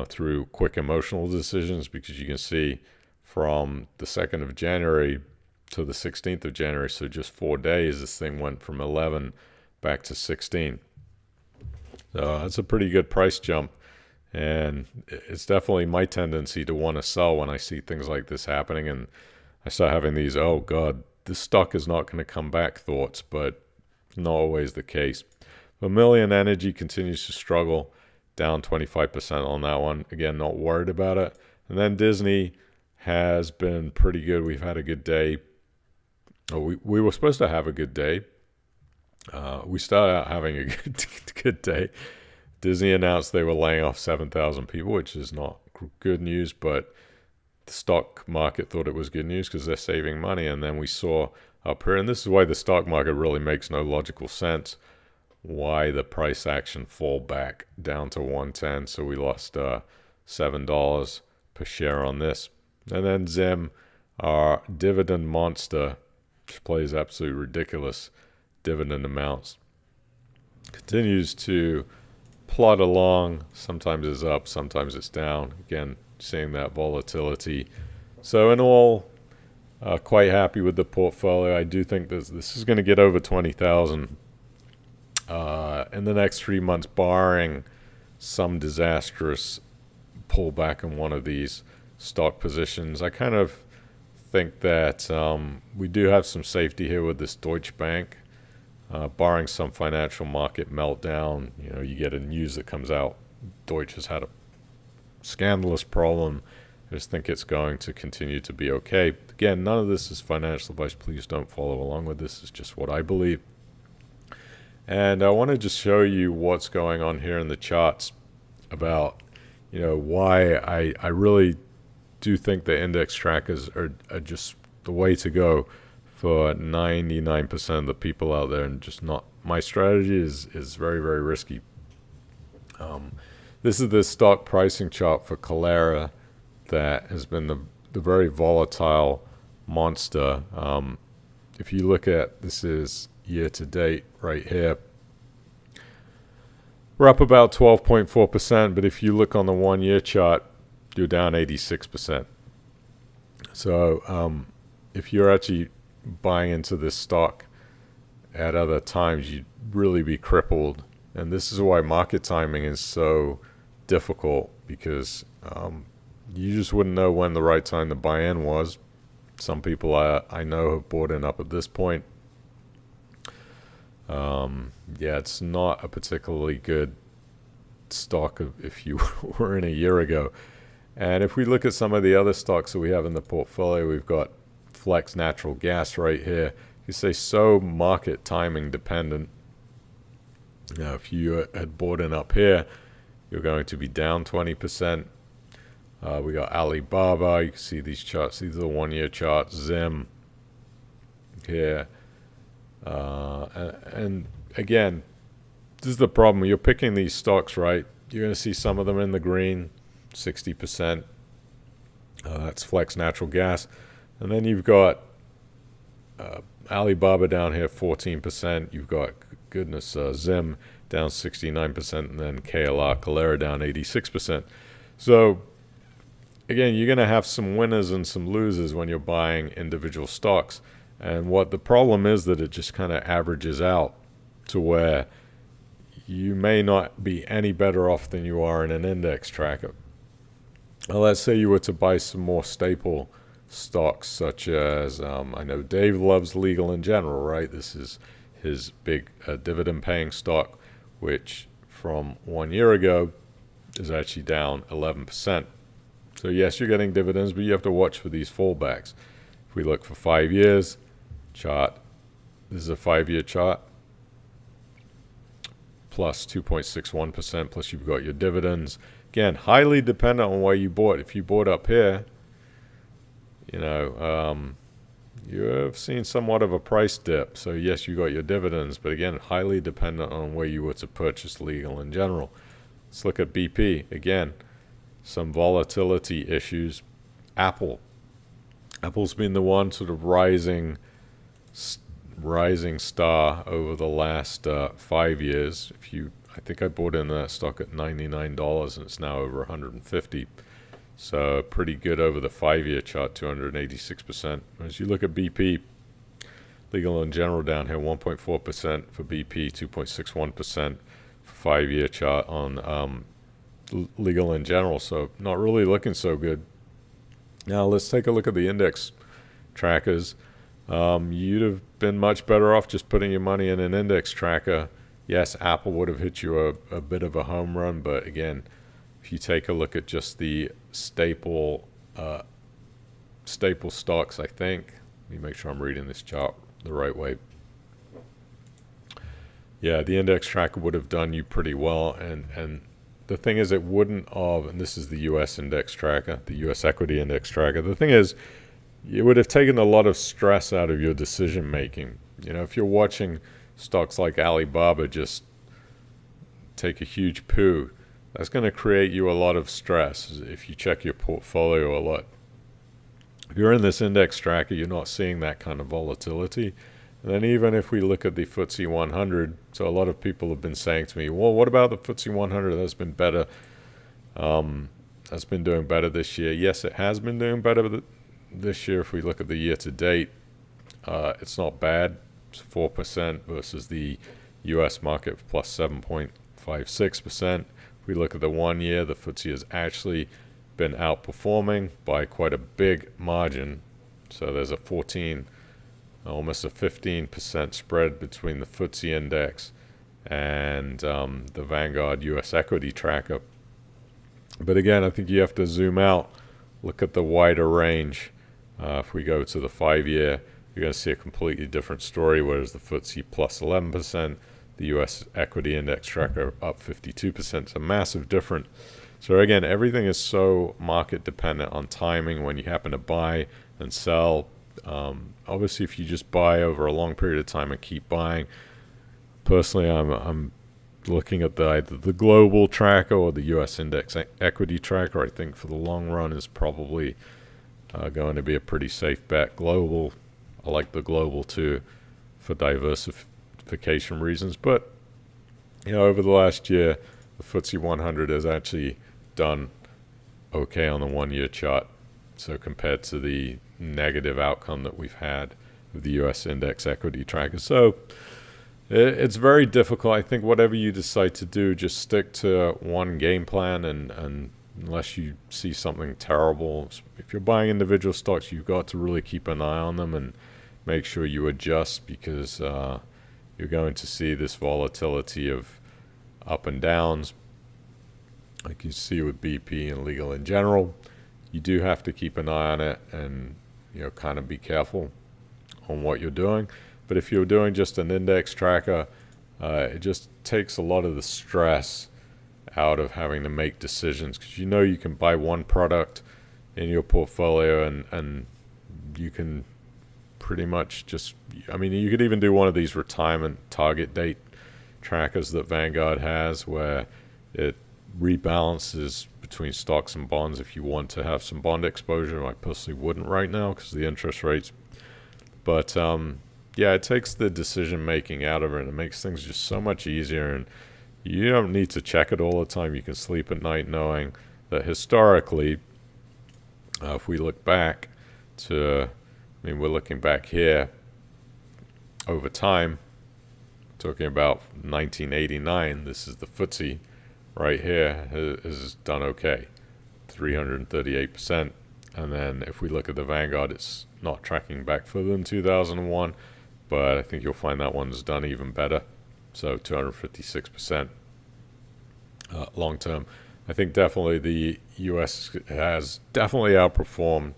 through quick emotional decisions, because you can see from the 2nd of January to the 16th of January, so just 4 days, this thing went from 11 back to 16. So that's a pretty good price jump. And it's definitely my tendency to want to sell when I see things like this happening. And I start having these, oh God, this stock is not going to come back thoughts, but not always the case. Vermilion Energy continues to struggle, down 25% on that one. Again, not worried about it. And then Disney has been pretty good. We've had a good day. We were supposed to have a good day. We started out having a good day. Disney announced they were laying off 7,000 people, which is not good news, but the stock market thought it was good news because they're saving money. And then we saw up here, and this is why the stock market really makes no logical sense, why the price action fall back down to 110. So we lost $7 per share on this. And then Zim, our dividend monster, which plays absolutely ridiculous dividend amounts, continues to plod along. Sometimes it's up, sometimes it's down. Again, seeing that volatility. So in all, Quite happy with the portfolio. I do think this is going to get over 20,000 in the next 3 months, barring some disastrous pullback in one of these stock positions. I kind of think that we do have some safety here with this Deutsche Bank, barring some financial market meltdown. You get a news that comes out, Deutsche has had a scandalous problem. I just think it's going to continue to be okay. Again, none of this is financial advice. Please don't follow along with this. It's just what I believe. And I want to just show you what's going on here in the charts about, why I really do think the index trackers are just the way to go for 99% of the people out there, and just not my strategy is very, very risky. This is the stock pricing chart for Calera that has been the very volatile monster. If you look at, this is year to date right here, we're up about 12.4%, but if you look on the 1 year chart, you're down 86%. So if you're actually buying into this stock at other times, you'd really be crippled. And this is why market timing is so difficult, because you just wouldn't know when the right time to buy in was. Some people I know have bought in up at this point. It's not a particularly good stock if you were in a year ago. And if we look at some of the other stocks that we have in the portfolio, we've got Flex Natural Gas right here. You say so market timing dependent. If you had bought in up here, you're going to be down 20%. We got Alibaba. You can see these charts. These are the 1 year charts. Zim here. And again, this is the problem. You're picking these stocks, right? You're going to see some of them in the green, 60%. That's Flex Natural Gas. And then you've got Alibaba down here, 14%. You've got, Zim down 69%. And then Calera down 86%. So again, you're going to have some winners and some losers when you're buying individual stocks. And what the problem is that it just kind of averages out to where you may not be any better off than you are in an index tracker. Now, let's say you were to buy some more staple stocks, such as, I know Dave loves Legal & General, right? This is his big dividend-paying stock, which from 1 year ago is actually down 11%. So yes, you're getting dividends, but you have to watch for these fallbacks. If we look for 5 years, chart, this is a 5-year chart, plus 2.61%, plus you've got your dividends. Again, highly dependent on where you bought. If you bought up here, you have seen somewhat of a price dip. So yes, you got your dividends, but again, highly dependent on where you were to purchase Legal & General. Let's look at BP. Again, some volatility issues. Apple's been the one sort of rising star over the last 5 years. I think I bought in that stock at $99 and it's now over $150. So pretty good over the 5-year chart, 286%. As you look at BP, Legal & General down here, 1.4% for BP, 2.61% for 5-year chart on Legal & General. So not really looking so good. Now let's take a look at the index trackers. You'd have been much better off just putting your money in an index tracker. Yes, Apple would have hit you a bit of a home run, but again, if you take a look at just the staple stocks, I think, let me make sure I'm reading this chart the right way. Yeah, the index tracker would have done you pretty well, and the thing is, it wouldn't have, and this is the U.S. index tracker, the U.S. equity index tracker. The thing is, it would have taken a lot of stress out of your decision making. If you're watching stocks like Alibaba just take a huge poo, that's going to create you a lot of stress if you check your portfolio a lot. If you're in this index tracker, you're not seeing that kind of volatility. And then even if we look at the FTSE 100, so a lot of people have been saying to me, well, what about the FTSE 100? That's been better. That's been doing better this year. Yes, it has been doing better this year, if we look at the year to date, it's not bad. It's 4% versus the US market plus 7.56%. If we look at the 1 year, the FTSE has actually been outperforming by quite a big margin. So there's a 14, almost a 15% spread between the FTSE index and the Vanguard US equity tracker. But again, I think you have to zoom out, look at the wider range. If we go to the 5 year, you're going to see a completely different story, whereas the FTSE plus 11%, the US equity index tracker up 52%. It's a massive difference. So again, everything is so market dependent on timing when you happen to buy and sell. Obviously, if you just buy over a long period of time and keep buying, personally, I'm looking at either the global tracker or the US index equity tracker. I think for the long run is probably going to be a pretty safe bet. Global, I like the global too for diversification reasons. But over the last year, the FTSE 100 has actually done okay on the 1 year chart. So compared to the negative outcome that we've had with the US index equity tracker. So it's very difficult. I think whatever you decide to do, just stick to one game plan, and unless you see something terrible, if you're buying individual stocks, you've got to really keep an eye on them and make sure you adjust, because you're going to see this volatility of up and downs like you see with BP and legal in general. You do have to keep an eye on it and kind of be careful on what you're doing. But if you're doing just an index tracker, it just takes a lot of the stress out of having to make decisions, because you can buy one product in your portfolio and you can pretty much just, you could even do one of these retirement target date trackers that Vanguard has, where it rebalances between stocks and bonds if you want to have some bond exposure. I personally wouldn't right now because of the interest rates. But it takes the decision making out of it, and it makes things just so much easier, and you don't need to check it all the time. You can sleep at night knowing that historically, if we look back to, we're looking back here over time, talking about 1989, this is the FTSE right here, has done okay, 338%. And then if we look at the Vanguard, it's not tracking back further than 2001, but I think you'll find that one's done even better. So 256% long term. I think definitely the US has definitely outperformed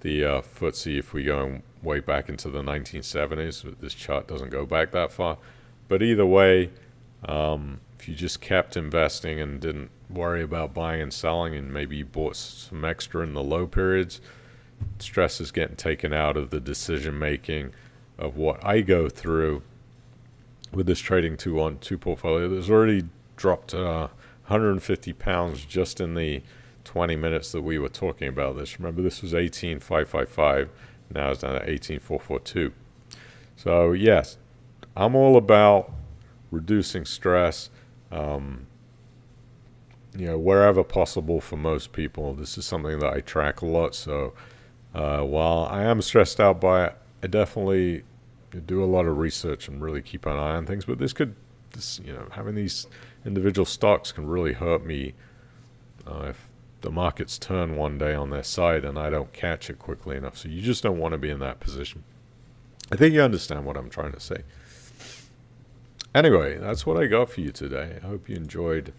the FTSE if we go way back into the 1970s. This chart doesn't go back that far. But either way, if you just kept investing and didn't worry about buying and selling, and maybe you bought some extra in the low periods, stress is getting taken out of the decision making of what I go through with this trading 2-on-2 portfolio. There's already dropped 150 pounds just in the 20 minutes that we were talking about this. Remember, this was 18,555. Now it's down to 18,442. So yes, I'm all about reducing stress, wherever possible for most people. This is something that I track a lot. So while I am stressed out by it, I definitely do a lot of research and really keep an eye on things. But having these individual stocks can really hurt me if the markets turn one day on their side and I don't catch it quickly enough. So you just don't want to be in that position. I think you understand what I'm trying to say. Anyway, that's what I got for you today. I hope you enjoyed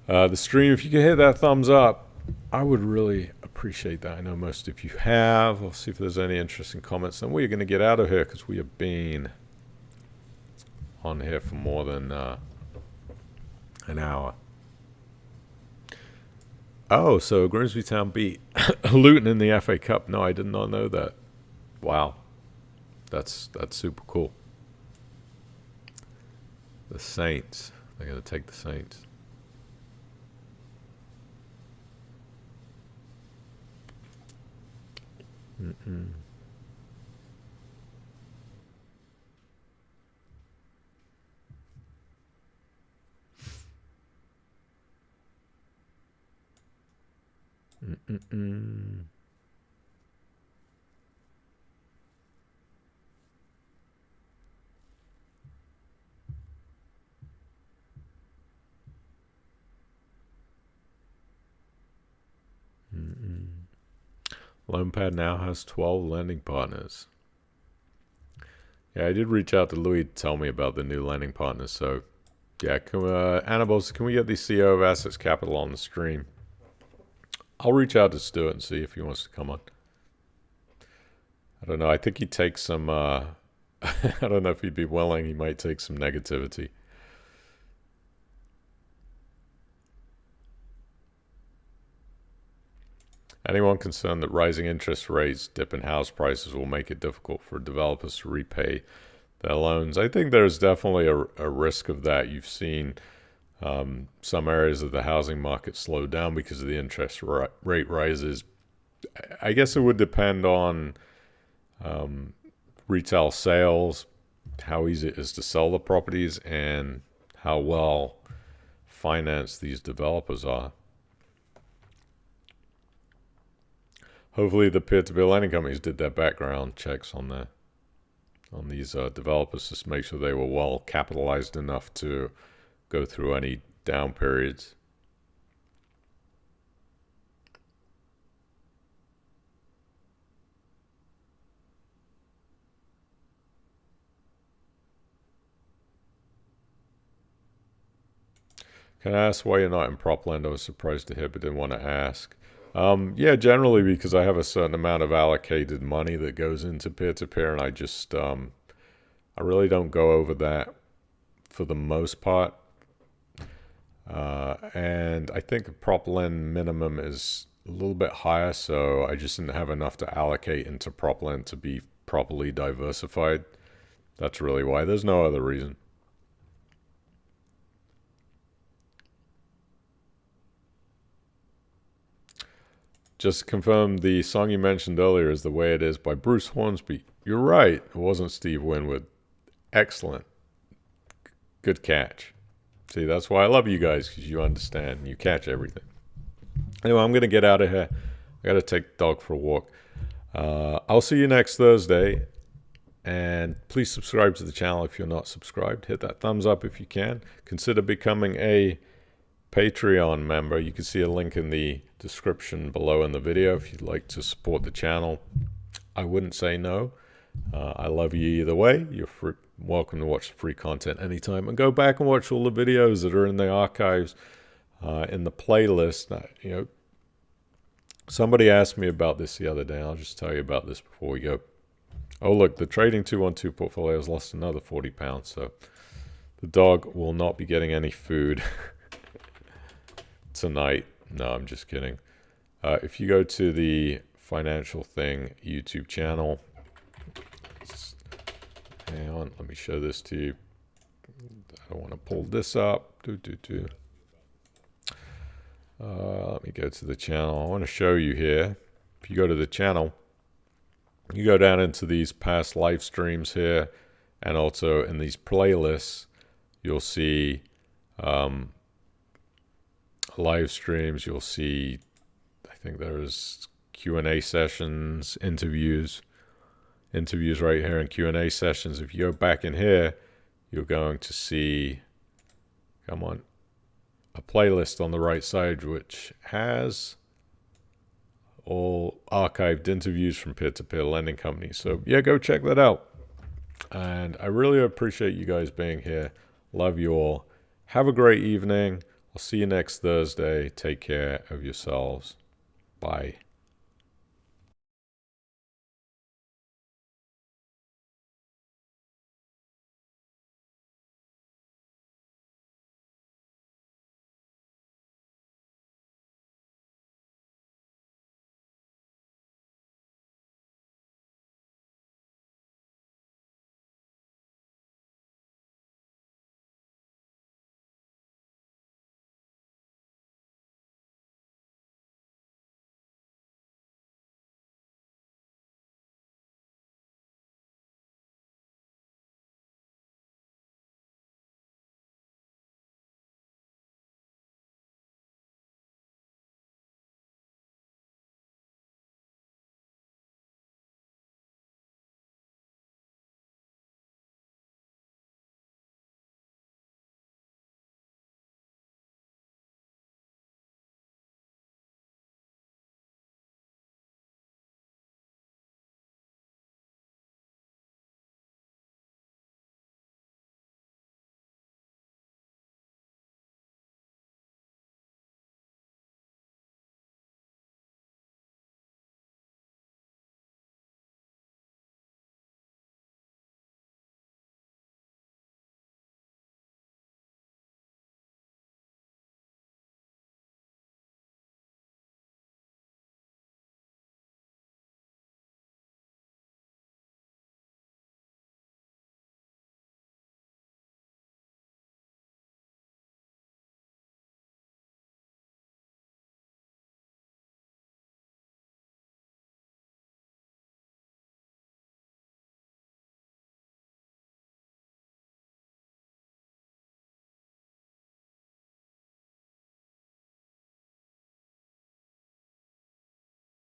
the stream. If you could hit that thumbs up, I would really appreciate that. I know most of you have. I'll see if there's any interesting comments. Then we're going to get out of here because we have been on here for more than an hour. Oh, so Grimsby Town beat Luton in the FA Cup. No, I did not know that. Wow. That's super cool. The Saints. They're going to take the Saints. Mm-mm. Mm-mm-mm. LoanPad now has 12 lending partners. Yeah, I did reach out to Louis to tell me about the new lending partners. So, yeah, Annabelle, can we get the CEO of Assets Capital on the stream? I'll reach out to Stuart and see if he wants to come on. I don't know. I think he'd take some, I don't know if he'd be willing. He might take some negativity. Anyone concerned that rising interest rates, dip in house prices will make it difficult for developers to repay their loans? I think there's definitely a risk of that. You've seen some areas of the housing market slow down because of the interest rate rises. I guess it would depend on retail sales, how easy it is to sell the properties, and how well financed these developers are. Hopefully the peer-to-peer lending companies did their background checks on these developers just to make sure they were well capitalized enough to go through any down periods. Can I ask why you're not in prop lend? I was surprised to hear, but didn't want to ask. Yeah, generally because I have a certain amount of allocated money that goes into peer-to-peer, and I just, I really don't go over that for the most part. And I think prop lend minimum is a little bit higher, so I just didn't have enough to allocate into prop lend to be properly diversified. That's really why. There's no other reason. Just to confirm, the song you mentioned earlier is The Way It Is by Bruce Hornsby. You're right. It wasn't Steve Winwood. Excellent. Good catch. See, that's why I love you guys, because you understand. You catch everything. Anyway, I'm going to get out of here. I got to take the dog for a walk. I'll see you next Thursday. And please subscribe to the channel if you're not subscribed. Hit that thumbs up if you can. Consider becoming a Patreon member. You can see a link in the description below in the video if you'd like to support the channel. I wouldn't say no. I love you either way. You're welcome to watch free content anytime, and go back and watch all the videos that are in the archives in the playlist. You know, somebody asked me about this the other day. I'll just tell you about this before we go. Oh, look, the Trading 212 portfolio has lost another 40 pounds, so the dog will not be getting any food tonight. No, I'm just kidding. If you go to the Financial Thing YouTube channel, hang on, let me show this to you. I don't want to pull this up. Let me go to the channel. I want to show you here. If you go to the channel, you go down into these past live streams here, and also in these playlists, you'll see live streams. You'll see, I think there's Q&A sessions, interviews right here, and Q&A sessions. If you go back in here, you're going to see, come on, a playlist on the right side which has all archived interviews from peer-to-peer lending companies. So yeah, go check that out. And I really appreciate you guys being here. Love you all. Have a great evening. I'll see you next Thursday. Take care of yourselves. Bye.